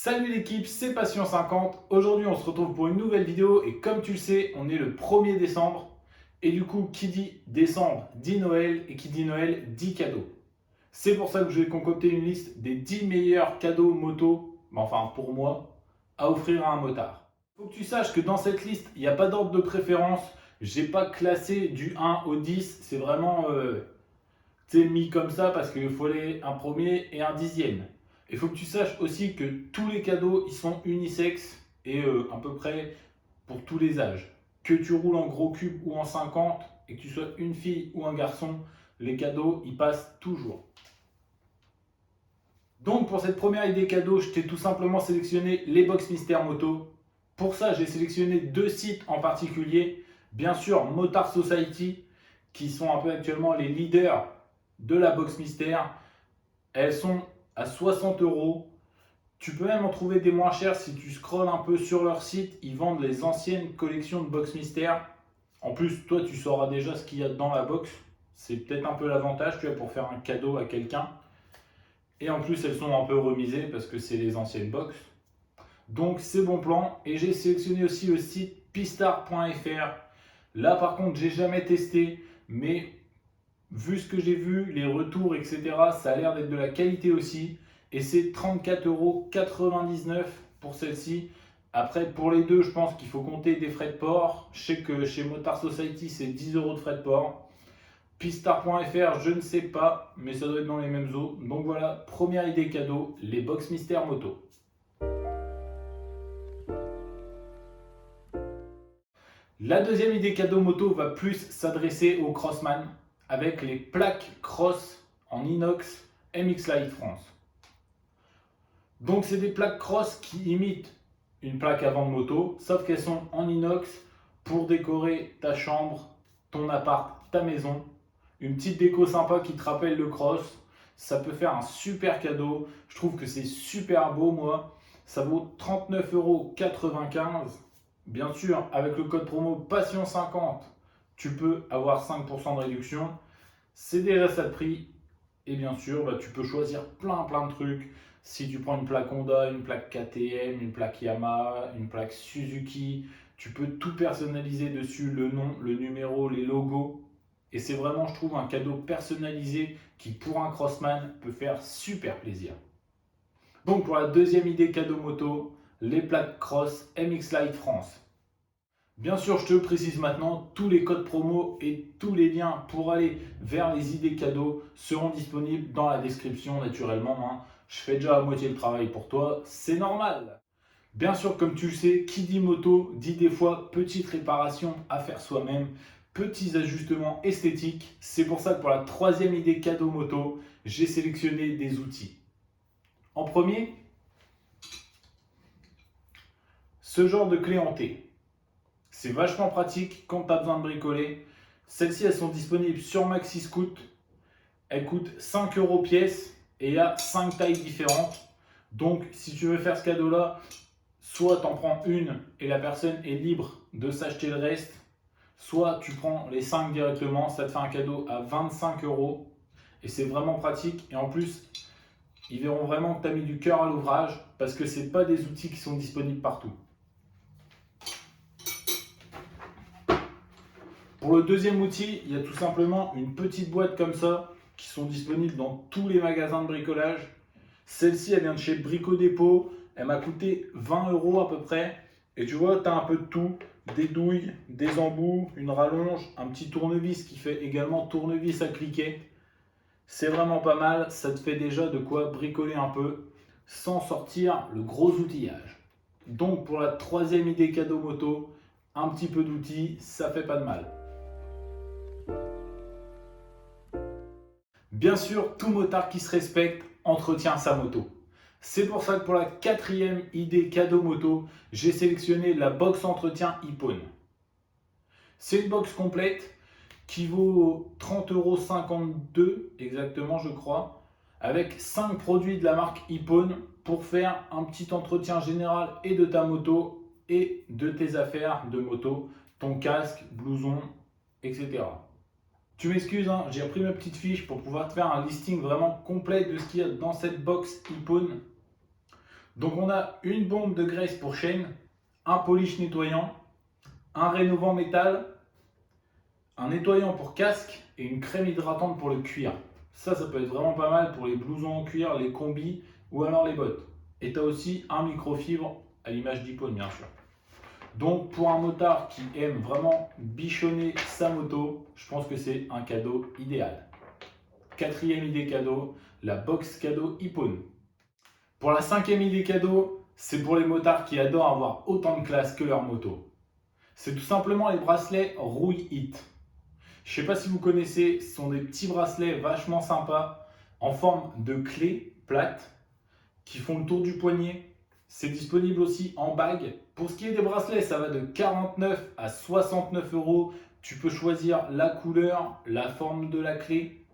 Salut l'équipe, c'est Passion50. Aujourd'hui, on se retrouve pour une nouvelle vidéo et comme tu le sais, on est le 1er décembre. Et du coup, qui dit décembre dit Noël et qui dit Noël dit cadeau. C'est pour ça que je vais concocter une liste des 10 meilleurs cadeaux moto, enfin pour moi, à offrir à un motard. Il faut que tu saches que dans cette liste, il n'y a pas d'ordre de préférence. J'ai pas classé du 1 au 10, c'est vraiment mis comme ça parce qu'il faut aller un premier et un dixième. Il faut que tu saches aussi que tous les cadeaux ils sont unisexes et à peu près pour tous les âges. Que tu roules en gros cube ou en 50 et que tu sois une fille ou un garçon, les cadeaux ils passent toujours. Donc pour cette première idée cadeau, je t'ai tout simplement sélectionné les box mystères moto. Pour ça, j'ai sélectionné deux sites en particulier. Bien sûr, Motard Society, qui sont un peu actuellement les leaders de la box mystère. Elles sont à 60 €. Tu peux même en trouver des moins chères si tu scrolles un peu sur leur site. Ils vendent les anciennes collections de box mystère. En plus, toi, tu sauras déjà ce qu'il y a dans la box. C'est peut-être un peu l'avantage, tu vois, pour faire un cadeau à quelqu'un. Et en plus, elles sont un peu remisées parce que c'est les anciennes box. Donc, c'est bon plan. Et j'ai sélectionné aussi le site pistar.fr. Là, par contre, j'ai jamais testé, mais vu ce que j'ai vu, les retours, etc., ça a l'air d'être de la qualité aussi. Et c'est 34,99 € pour celle-ci. Après, pour les deux, je pense qu'il faut compter des frais de port. Je sais que chez Motard Society, c'est 10 € de frais de port. Pistar.fr, je ne sais pas, mais ça doit être dans les mêmes eaux. Donc voilà, première idée cadeau, les box mystères moto. La deuxième idée cadeau moto va plus s'adresser aux crossman avec les plaques cross en inox MX Light France. Donc c'est des plaques cross qui imitent une plaque avant de moto, sauf qu'elles sont en inox pour décorer ta chambre, ton appart, ta maison. Une petite déco sympa qui te rappelle le cross. Ça peut faire un super cadeau. Je trouve que c'est super beau, moi. Ça vaut 39,95 €. Bien sûr, avec le code promo Passion50, tu peux avoir 5% de réduction. C'est déjà ça de prix. Et bien sûr, tu peux choisir plein de trucs. Si tu prends une plaque Honda, une plaque KTM, une plaque Yamaha, une plaque Suzuki, tu peux tout personnaliser dessus, le nom, le numéro, les logos. Et c'est vraiment, je trouve, un cadeau personnalisé qui, pour un crossman, peut faire super plaisir. Donc pour la deuxième idée cadeau moto, les plaques cross MX Light France. Bien sûr, je te précise maintenant, tous les codes promo et tous les liens pour aller vers les idées cadeaux seront disponibles dans la description naturellement. Je fais déjà à moitié le travail pour toi, c'est normal. Bien sûr, comme tu le sais, qui dit moto dit des fois petite réparation à faire soi-même, petits ajustements esthétiques. C'est pour ça que pour la troisième idée cadeau moto, j'ai sélectionné des outils. En premier, ce genre de clé en T. C'est vachement pratique quand tu as besoin de bricoler. Celles-ci, elles sont disponibles sur Maxi Scoot. Elles coûtent 5 € pièce et il y a 5 tailles différentes. Donc, si tu veux faire ce cadeau-là, soit tu en prends une et la personne est libre de s'acheter le reste, soit tu prends les 5 directement. Ça te fait un cadeau à 25 € et c'est vraiment pratique. Et en plus, ils verront vraiment que tu as mis du cœur à l'ouvrage parce que ce n'est pas des outils qui sont disponibles partout. Pour le deuxième outil, il y a tout simplement une petite boîte comme ça qui sont disponibles dans tous les magasins de bricolage. Celle-ci, elle vient de chez Brico Dépôt. Elle m'a coûté 20 € à peu près. Et tu vois, tu as un peu de tout. Des douilles, des embouts, une rallonge, un petit tournevis qui fait également tournevis à cliquer. C'est vraiment pas mal. Ça te fait déjà de quoi bricoler un peu sans sortir le gros outillage. Donc pour la troisième idée cadeau moto, un petit peu d'outils, ça fait pas de mal. Bien sûr, tout motard qui se respecte entretient sa moto. C'est pour ça que pour la quatrième idée cadeau moto, j'ai sélectionné la box entretien Ippon. C'est une box complète qui vaut 30,52 € exactement, je crois, avec 5 produits de la marque Ippon pour faire un petit entretien général et de ta moto et de tes affaires de moto, ton casque, blouson, etc. Tu m'excuses, j'ai repris ma petite fiche pour pouvoir te faire un listing vraiment complet de ce qu'il y a dans cette box Ippon. Donc on a une bombe de graisse pour chaîne, un polish nettoyant, un rénovant métal, un nettoyant pour casque et une crème hydratante pour le cuir. Ça peut être vraiment pas mal pour les blousons en cuir, les combis ou alors les bottes. Et tu as aussi un microfibre à l'image d'Ippon bien sûr. Donc pour un motard qui aime vraiment bichonner sa moto, je pense que c'est un cadeau idéal. Quatrième idée cadeau, la box cadeau Ippon. Pour la cinquième idée cadeau, c'est pour les motards qui adorent avoir autant de classe que leur moto. C'est tout simplement les bracelets Rouille Hit. Je ne sais pas si vous connaissez, ce sont des petits bracelets vachement sympas en forme de clé plate qui font le tour du poignet. C'est disponible aussi en bague. Pour ce qui est des bracelets, ça va de 49 à 69 euros. Tu peux choisir la couleur, la forme de la clé.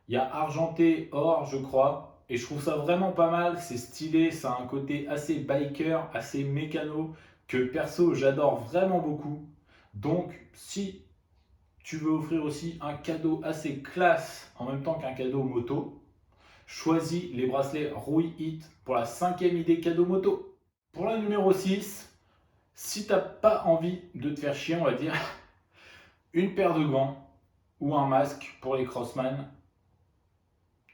Il y a argenté, or, je crois. Et je trouve ça vraiment pas mal. C'est stylé, ça a un côté assez biker, assez mécano, que perso, j'adore vraiment beaucoup. Donc, si tu veux offrir aussi un cadeau assez classe en même temps qu'un cadeau moto, choisis les bracelets Rouille Hit pour la cinquième idée cadeau moto. Pour la numéro 6, si tu n'as pas envie de te faire chier, on va dire, une paire de gants ou un masque pour les crossman,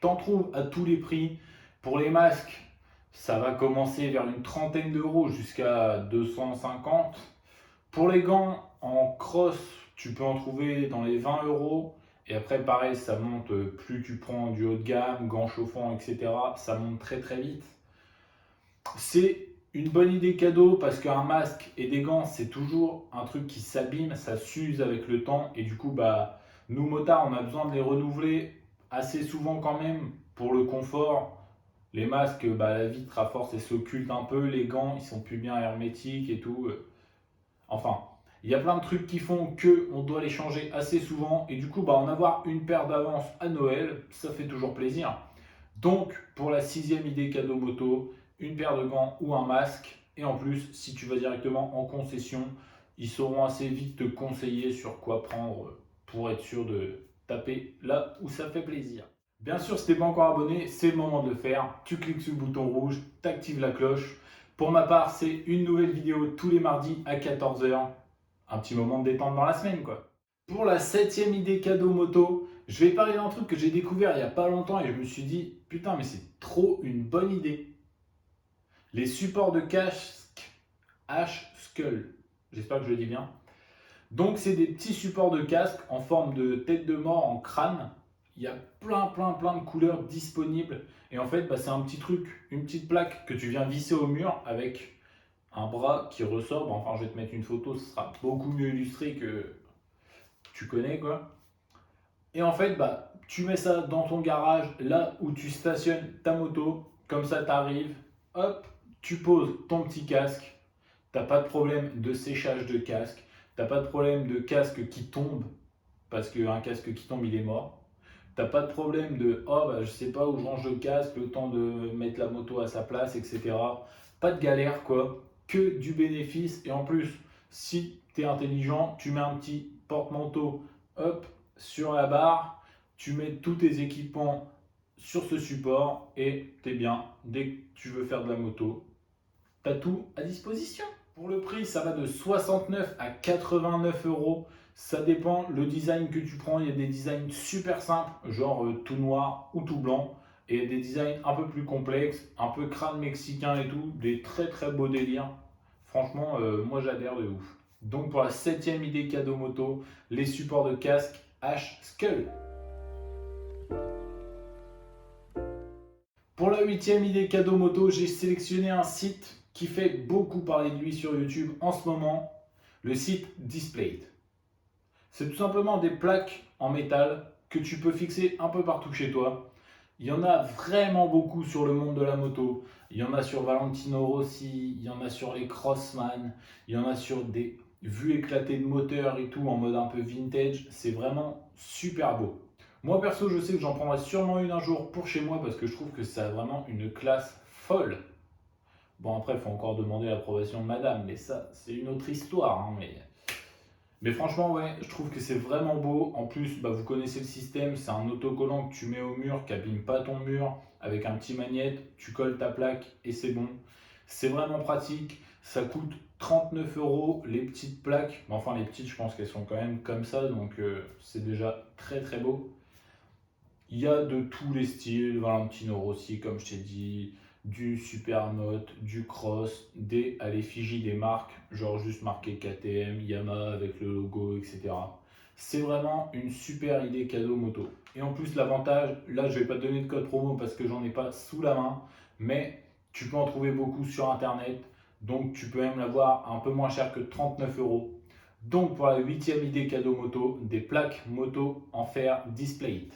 t'en trouves à tous les prix. Pour les masques, ça va commencer vers une trentaine d'euros jusqu'à 250. Pour les gants en cross, tu peux en trouver dans les 20 euros. Et après, pareil, ça monte, plus tu prends du haut de gamme, gants chauffants, etc. Ça monte très très vite. C'est une bonne idée cadeau parce qu'un masque et des gants, c'est toujours un truc qui s'abîme, ça s'use avec le temps. Et du coup, nous motards, on a besoin de les renouveler assez souvent quand même pour le confort. Les masques, la vitre à force, elle s'occulte un peu. Les gants, ils sont plus bien hermétiques et tout. Enfin, il y a plein de trucs qui font qu'on doit les changer assez souvent. Et du coup, en avoir une paire d'avance à Noël, ça fait toujours plaisir. Donc, pour la sixième idée cadeau moto, une paire de gants ou un masque. Et en plus, si tu vas directement en concession, ils sauront assez vite te conseiller sur quoi prendre pour être sûr de taper là où ça fait plaisir. Bien sûr, si tu n'es pas encore abonné, c'est le moment de le faire. Tu cliques sur le bouton rouge, tu actives la cloche. Pour ma part, c'est une nouvelle vidéo tous les mardis à 14 h. Un petit moment de détente dans la semaine, quoi. Pour la septième idée cadeau moto, je vais parler d'un truc que j'ai découvert il n'y a pas longtemps et je me suis dit, putain, mais c'est trop une bonne idée. Les supports de casque H-Skull. J'espère que je le dis bien. Donc, c'est des petits supports de casque en forme de tête de mort en crâne. Il y a plein de couleurs disponibles. Et en fait, c'est un petit truc, une petite plaque que tu viens visser au mur avec un bras qui ressort. Enfin, je vais te mettre une photo, ce sera beaucoup mieux illustré que tu connais, quoi. Et en fait, tu mets ça dans ton garage, là où tu stationnes ta moto. Comme ça, tu arrives, hop, tu poses ton petit casque. T'as pas de problème de séchage de casque. T'as pas de problème de casque qui tombe, parce qu'un casque qui tombe, il est mort. T'as pas de problème de je sais pas où je range le casque, le temps de mettre la moto à sa place, etc. Pas de galère, quoi. Que du bénéfice. Et en plus, si tu es intelligent, tu mets un petit porte-manteau, hop, sur la barre, tu mets tous tes équipements sur ce support et t'es bien. Dès que tu veux faire de la moto, tu as tout à disposition. Pour le prix, ça va de 69 à 89 euros. Ça dépend le design que tu prends. Il y a des designs super simples, genre tout noir ou tout blanc. Et il y a des designs un peu plus complexes, un peu crâne mexicain et tout. Des très beaux délires. Franchement, moi j'adhère de ouf. Donc pour la septième idée cadeau moto, les supports de casque H-Skull. Pour la huitième idée cadeau moto, j'ai sélectionné un site qui fait beaucoup parler de lui sur YouTube en ce moment, le site Displayed. C'est tout simplement des plaques en métal que tu peux fixer un peu partout chez toi. Il y en a vraiment beaucoup sur le monde de la moto. Il y en a sur Valentino Rossi, il y en a sur les Crossman, il y en a sur des vues éclatées de moteur et tout en mode un peu vintage. C'est vraiment super beau. Moi perso, je sais que j'en prendrai sûrement une un jour pour chez moi parce que je trouve que ça a vraiment une classe folle. Bon, après, il faut encore demander l'approbation de madame, mais ça, c'est une autre histoire. Hein, mais franchement, ouais, je trouve que c'est vraiment beau. En plus, vous connaissez le système, c'est un autocollant que tu mets au mur, qui n'abîme pas ton mur, avec un petit magnète, tu colles ta plaque et c'est bon. C'est vraiment pratique. Ça coûte 39 € les petites plaques. Enfin, les petites, je pense qu'elles sont quand même comme ça. Donc, c'est déjà très très beau. Il y a de tous les styles. Valentino Rossi, comme je t'ai dit. Du Supermoto, du Cross, à l'effigie des marques. Genre juste marqué KTM, Yamaha avec le logo, etc. C'est vraiment une super idée cadeau moto. Et en plus, l'avantage, là, je vais pas te donner de code promo parce que j'en ai pas sous la main. Mais tu peux en trouver beaucoup sur internet, donc tu peux même l'avoir un peu moins cher que 39 €. Donc pour la 8e idée cadeau moto, des plaques moto en fer Display It.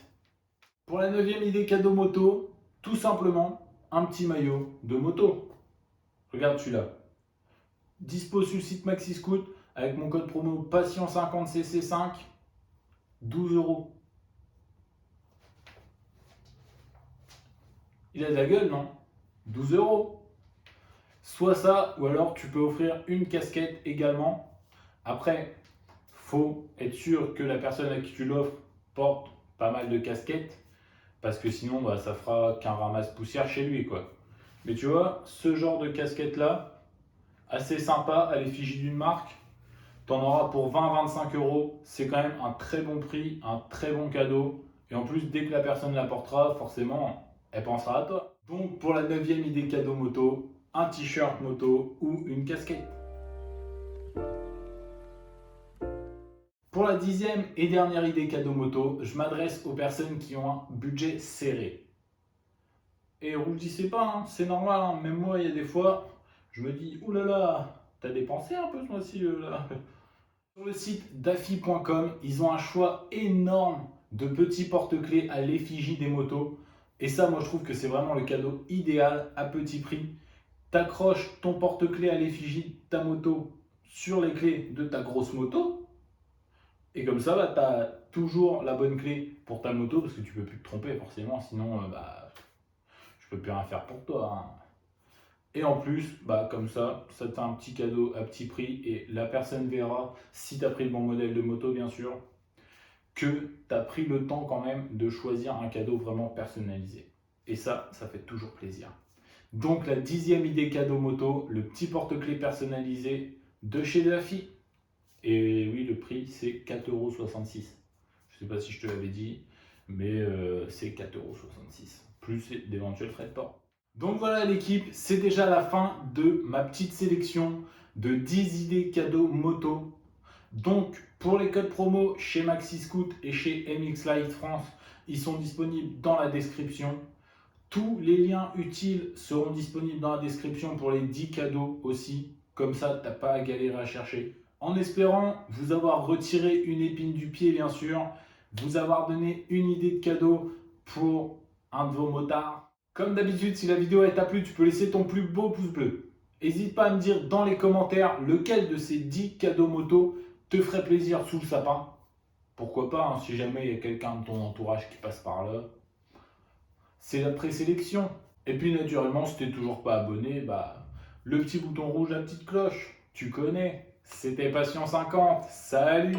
Pour la 9e idée cadeau moto, tout simplement un petit maillot de moto. Regarde celui-là. Dispo sur le site MaxiScoot avec mon code promo Passion50cc5, 12 €. Il a de la gueule, non? 12 €. Soit ça, ou alors tu peux offrir une casquette également. Après, faut être sûr que la personne à qui tu l'offres porte pas mal de casquettes, parce que sinon, bah, ça fera qu'un ramasse-poussière chez lui, quoi. Mais tu vois, ce genre de casquette-là, assez sympa, à l'effigie d'une marque, t'en auras pour 20-25 €. C'est quand même un très bon prix, un très bon cadeau. Et en plus, dès que la personne la portera, forcément, elle pensera à toi. Donc, pour la 9e idée cadeau moto, un t-shirt moto ou une casquette. Pour la 10e et dernière idée cadeau moto, je m'adresse aux personnes qui ont un budget serré. Et rougissez pas, hein, c'est normal, hein, même moi, il y a des fois, je me dis, oulala, t'as dépensé un peu ce mois-ci là. Sur le site daffy.com, ils ont un choix énorme de petits porte-clés à l'effigie des motos. Et ça, moi, je trouve que c'est vraiment le cadeau idéal à petit prix. T'accroches ton porte-clés à l'effigie de ta moto sur les clés de ta grosse moto. Et comme ça, bah, tu as toujours la bonne clé pour ta moto, parce que tu peux plus te tromper forcément, sinon je peux plus rien faire pour toi, hein. Et en plus, bah, comme ça te fait un petit cadeau à petit prix, et la personne verra, si tu as pris le bon modèle de moto bien sûr, que tu as pris le temps quand même de choisir un cadeau vraiment personnalisé. Et ça fait toujours plaisir. Donc la 10e idée cadeau moto, le petit porte-clés personnalisé de chez Daffy. Et oui, le prix, c'est 4,66 €. Je ne sais pas si je te l'avais dit, mais c'est 4,66 €, plus d'éventuels frais de port. Donc voilà l'équipe, c'est déjà la fin de ma petite sélection de 10 idées cadeaux moto. Donc pour les codes promo chez MaxiScoot et chez MX Light France, ils sont disponibles dans la description. Tous les liens utiles seront disponibles dans la description pour les 10 cadeaux aussi. Comme ça, tu n'as pas à galérer à chercher. En espérant vous avoir retiré une épine du pied, bien sûr, vous avoir donné une idée de cadeau pour un de vos motards. Comme d'habitude, si la vidéo t'a plu, tu peux laisser ton plus beau pouce bleu. N'hésite pas à me dire dans les commentaires lequel de ces 10 cadeaux moto te ferait plaisir sous le sapin. Pourquoi pas, hein, si jamais il y a quelqu'un de ton entourage qui passe par là. C'est la présélection. Et puis naturellement, si tu n'es toujours pas abonné, bah, le petit bouton rouge, la petite cloche, tu connais. C'était Passion 50. Salut!